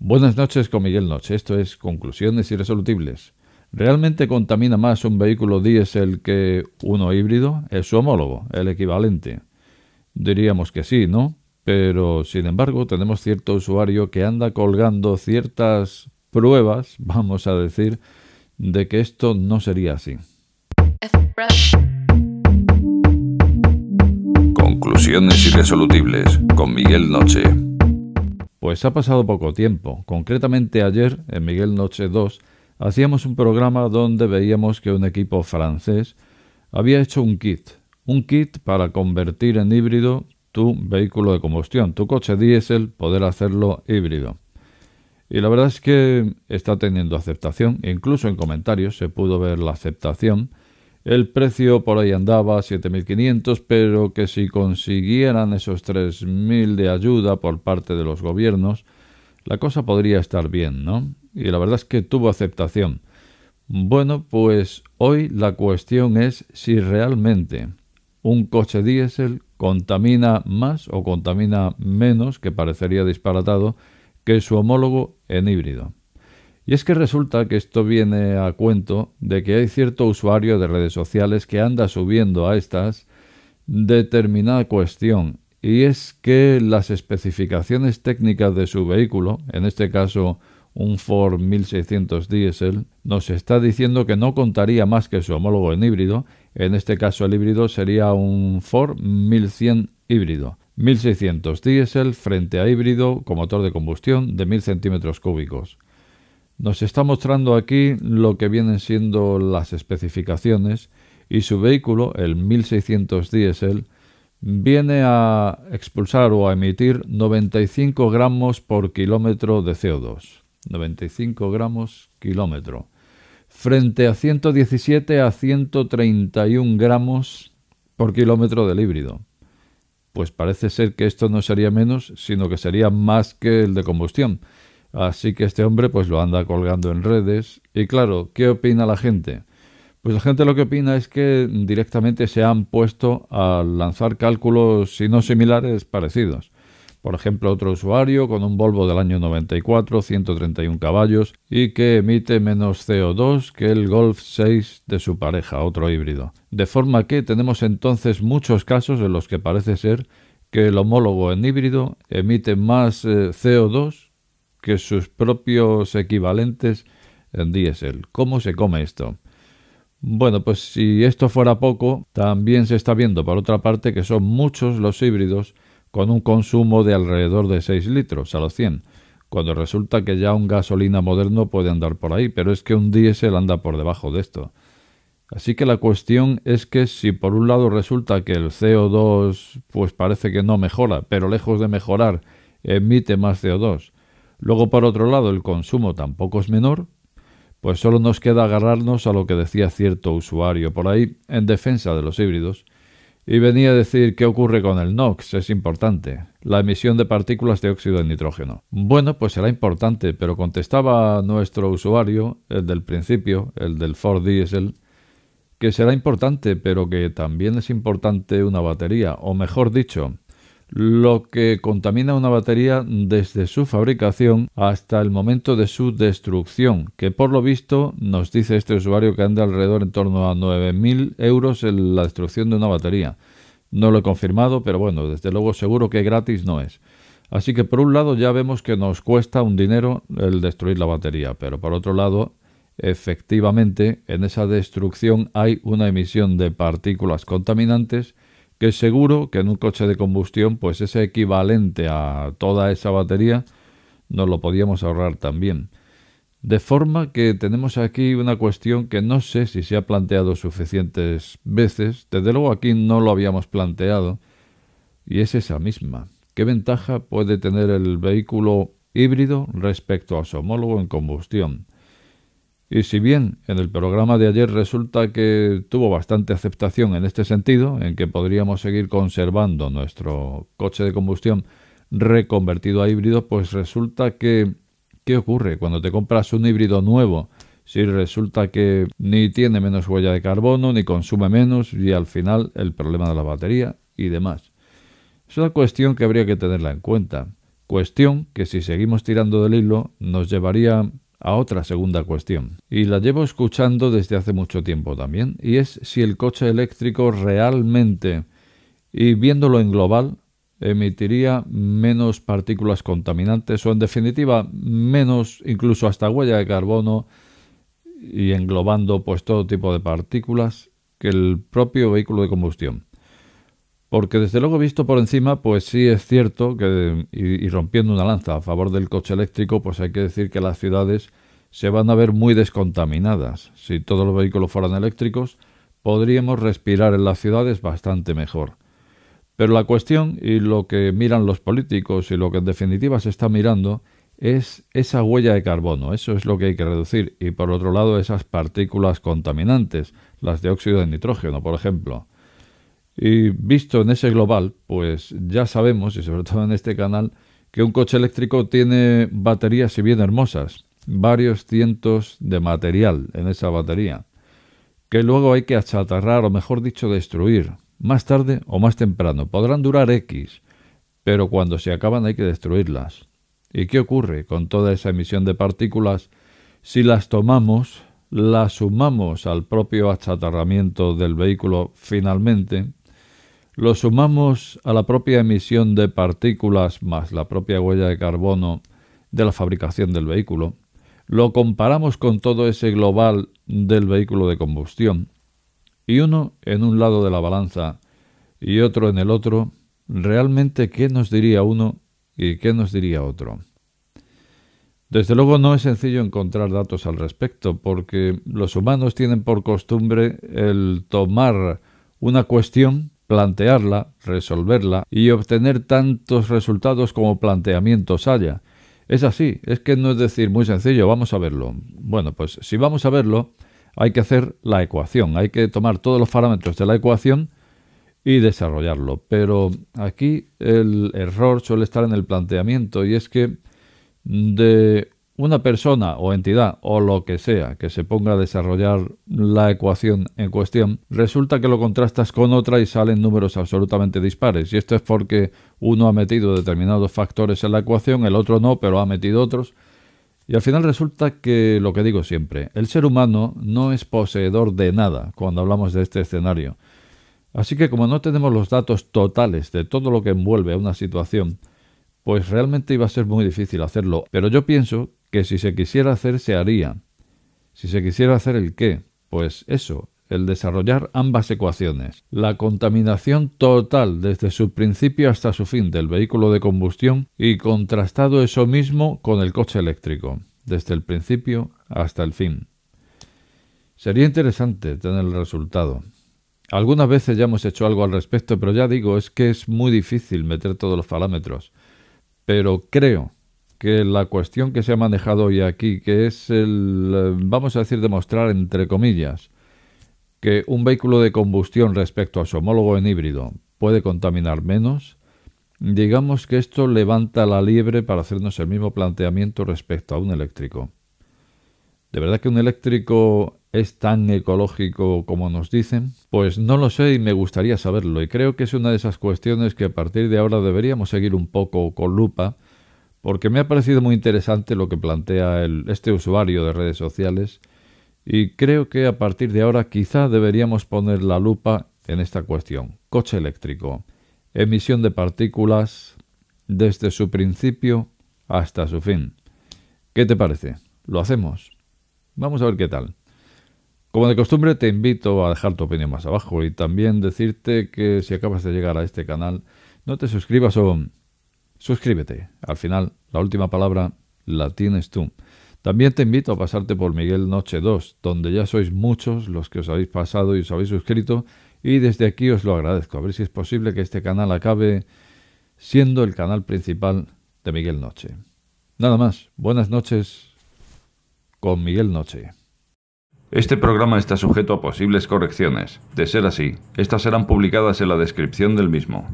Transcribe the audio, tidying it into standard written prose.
Buenas noches con Miguel Noche. Esto es Conclusiones Irresolubles. ¿Realmente contamina más un vehículo diésel que uno híbrido? Es su homólogo, el equivalente. Diríamos que sí, ¿no? Pero, sin embargo, tenemos cierto usuario que anda colgando ciertas pruebas, vamos a decir, de que esto no sería así. Conclusiones Irresolubles con Miguel Noche. Pues ha pasado poco tiempo. Concretamente ayer, en Miguel Noche 2, hacíamos un programa donde veíamos que un equipo francés había hecho un kit para convertir en híbrido tu vehículo de combustión, tu coche diésel, poder hacerlo híbrido. Y la verdad es que está teniendo aceptación, incluso en comentarios se pudo ver la aceptación. El precio por ahí andaba 7.500, pero que si consiguieran esos 3.000 de ayuda por parte de los gobiernos, la cosa podría estar bien, ¿no? Y la verdad es que tuvo aceptación. Bueno, pues hoy la cuestión es si realmente un coche diésel contamina más o contamina menos, que parecería disparatado, que su homólogo en híbrido. Y es que resulta que esto viene a cuento de que hay cierto usuario de redes sociales que anda subiendo a estas determinada cuestión, y es que las especificaciones técnicas de su vehículo, en este caso un Ford 1600 Diesel, nos está diciendo que no contaría más que su homólogo en híbrido. En este caso el híbrido sería un Ford 1100 híbrido. 1600 Diesel frente a híbrido con motor de combustión de 1000 centímetros cúbicos. Nos está mostrando aquí lo que vienen siendo las especificaciones y su vehículo, el 1600 Diesel, viene a expulsar o a emitir 95 gramos por kilómetro de CO2. 95 gramos kilómetro. Frente a 117 a 131 gramos por kilómetro del híbrido. Pues parece ser que esto no sería menos, sino que sería más que el de combustión. Así que este hombre pues lo anda colgando en redes. Y claro, ¿qué opina la gente? Pues la gente lo que opina es que directamente se han puesto a lanzar cálculos, si no similares, parecidos. Por ejemplo, otro usuario con un Volvo del año 94, 131 caballos y que emite menos CO2 que el Golf 6 de su pareja, otro híbrido. De forma que tenemos entonces muchos casos en los que parece ser que el homólogo en híbrido emite más CO2 que sus propios equivalentes en diésel. ¿Cómo se come esto? Bueno, pues si esto fuera poco, también se está viendo por otra parte que son muchos los híbridos con un consumo de alrededor de 6 litros a los 100, cuando resulta que ya un gasolina moderno puede andar por ahí, pero es que un diésel anda por debajo de esto. Así que la cuestión es que si por un lado resulta que el CO2 pues parece que no mejora, pero lejos de mejorar emite más CO2, luego por otro lado el consumo tampoco es menor, pues solo nos queda agarrarnos a lo que decía cierto usuario por ahí en defensa de los híbridos, y venía a decir qué ocurre con el NOx, es importante, la emisión de partículas de óxido de nitrógeno. Bueno, pues será importante, pero contestaba nuestro usuario, el del principio, el del Ford Diesel, que será importante, pero que también es importante una batería, o mejor dicho, lo que contamina una batería desde su fabricación hasta el momento de su destrucción, que por lo visto nos dice este usuario que anda alrededor en torno a 9.000 euros en la destrucción de una batería. No lo he confirmado, pero bueno, desde luego seguro que gratis no es. Así que por un lado ya vemos que nos cuesta un dinero el destruir la batería, pero por otro lado, efectivamente, en esa destrucción hay una emisión de partículas contaminantes que seguro que en un coche de combustión pues ese equivalente a toda esa batería nos lo podíamos ahorrar también. De forma que tenemos aquí una cuestión que no sé si se ha planteado suficientes veces, desde luego aquí no lo habíamos planteado, y es esa misma. ¿Qué ventaja puede tener el vehículo híbrido respecto a su homólogo en combustión? Y si bien en el programa de ayer resulta que tuvo bastante aceptación en este sentido, en que podríamos seguir conservando nuestro coche de combustión reconvertido a híbrido, pues resulta que, ¿qué ocurre cuando te compras un híbrido nuevo? Si resulta que ni tiene menos huella de carbono, ni consume menos, y al final el problema de la batería y demás. Es una cuestión que habría que tenerla en cuenta. Cuestión que, si seguimos tirando del hilo, nos llevaría a otra segunda cuestión. Y la llevo escuchando desde hace mucho tiempo también, y es si el coche eléctrico realmente, y viéndolo en global, emitiría menos partículas contaminantes o, en definitiva, menos, incluso hasta huella de carbono, y englobando pues todo tipo de partículas, que el propio vehículo de combustión. Porque desde luego, visto por encima, pues sí es cierto que, y rompiendo una lanza a favor del coche eléctrico, pues hay que decir que las ciudades se van a ver muy descontaminadas. Si todos los vehículos fueran eléctricos, podríamos respirar en las ciudades bastante mejor. Pero la cuestión, y lo que miran los políticos y lo que en definitiva se está mirando, es esa huella de carbono. Eso es lo que hay que reducir. Y por otro lado, esas partículas contaminantes, las de óxido de nitrógeno, por ejemplo. Y visto en ese global, pues ya sabemos, y sobre todo en este canal, que un coche eléctrico tiene baterías, si bien hermosas, varios cientos de material en esa batería, que luego hay que achatarrar, o mejor dicho, destruir, más tarde o más temprano. Podrán durar X, pero cuando se acaban hay que destruirlas. ¿Y qué ocurre con toda esa emisión de partículas si las tomamos, las sumamos al propio achatarramiento del vehículo finalmente? Lo sumamos a la propia emisión de partículas más la propia huella de carbono de la fabricación del vehículo. Lo comparamos con todo ese global del vehículo de combustión. Y uno en un lado de la balanza y otro en el otro. ¿Realmente qué nos diría uno y qué nos diría otro? Desde luego no es sencillo encontrar datos al respecto, porque los humanos tienen por costumbre el tomar una cuestión, plantearla, resolverla y obtener tantos resultados como planteamientos haya. Es así, es que no es decir muy sencillo, vamos a verlo. Bueno, pues si vamos a verlo, hay que hacer la ecuación, hay que tomar todos los parámetros de la ecuación y desarrollarlo. Pero aquí el error suele estar en el planteamiento, y es que de una persona o entidad o lo que sea que se ponga a desarrollar la ecuación en cuestión, resulta que lo contrastas con otra y salen números absolutamente dispares. Y esto es porque uno ha metido determinados factores en la ecuación, el otro no, pero ha metido otros. Y al final resulta que, lo que digo siempre, el ser humano no es poseedor de nada cuando hablamos de este escenario. Así que, como no tenemos los datos totales de todo lo que envuelve a una situación, pues realmente iba a ser muy difícil hacerlo. Pero yo pienso que si se quisiera hacer, se haría. Si se quisiera hacer el qué, pues eso, el desarrollar ambas ecuaciones. La contaminación total desde su principio hasta su fin del vehículo de combustión, y contrastado eso mismo con el coche eléctrico, desde el principio hasta el fin. Sería interesante tener el resultado. Algunas veces ya hemos hecho algo al respecto, pero ya digo, es que es muy difícil meter todos los parámetros. Pero creo que la cuestión que se ha manejado hoy aquí, que es vamos a decir, demostrar, entre comillas, que un vehículo de combustión respecto a su homólogo en híbrido puede contaminar menos, digamos que esto levanta la liebre para hacernos el mismo planteamiento respecto a un eléctrico. ¿De verdad que un eléctrico es tan ecológico como nos dicen? Pues no lo sé y me gustaría saberlo, y creo que es una de esas cuestiones que a partir de ahora deberíamos seguir un poco con lupa, porque me ha parecido muy interesante lo que plantea este usuario de redes sociales, y creo que a partir de ahora quizá deberíamos poner la lupa en esta cuestión. Coche eléctrico, emisión de partículas desde su principio hasta su fin. ¿Qué te parece? ¿Lo hacemos? Vamos a ver qué tal. Como de costumbre, te invito a dejar tu opinión más abajo, y también decirte que si acabas de llegar a este canal, no te suscribas o suscríbete. Al final, la última palabra la tienes tú. También te invito a pasarte por Miguel Noche 2, donde ya sois muchos los que os habéis pasado y os habéis suscrito, y desde aquí os lo agradezco. A ver si es posible que este canal acabe siendo el canal principal de Miguel Noche. Nada más, buenas noches con Miguel Noche. Este programa está sujeto a posibles correcciones. De ser así, estas serán publicadas en la descripción del mismo.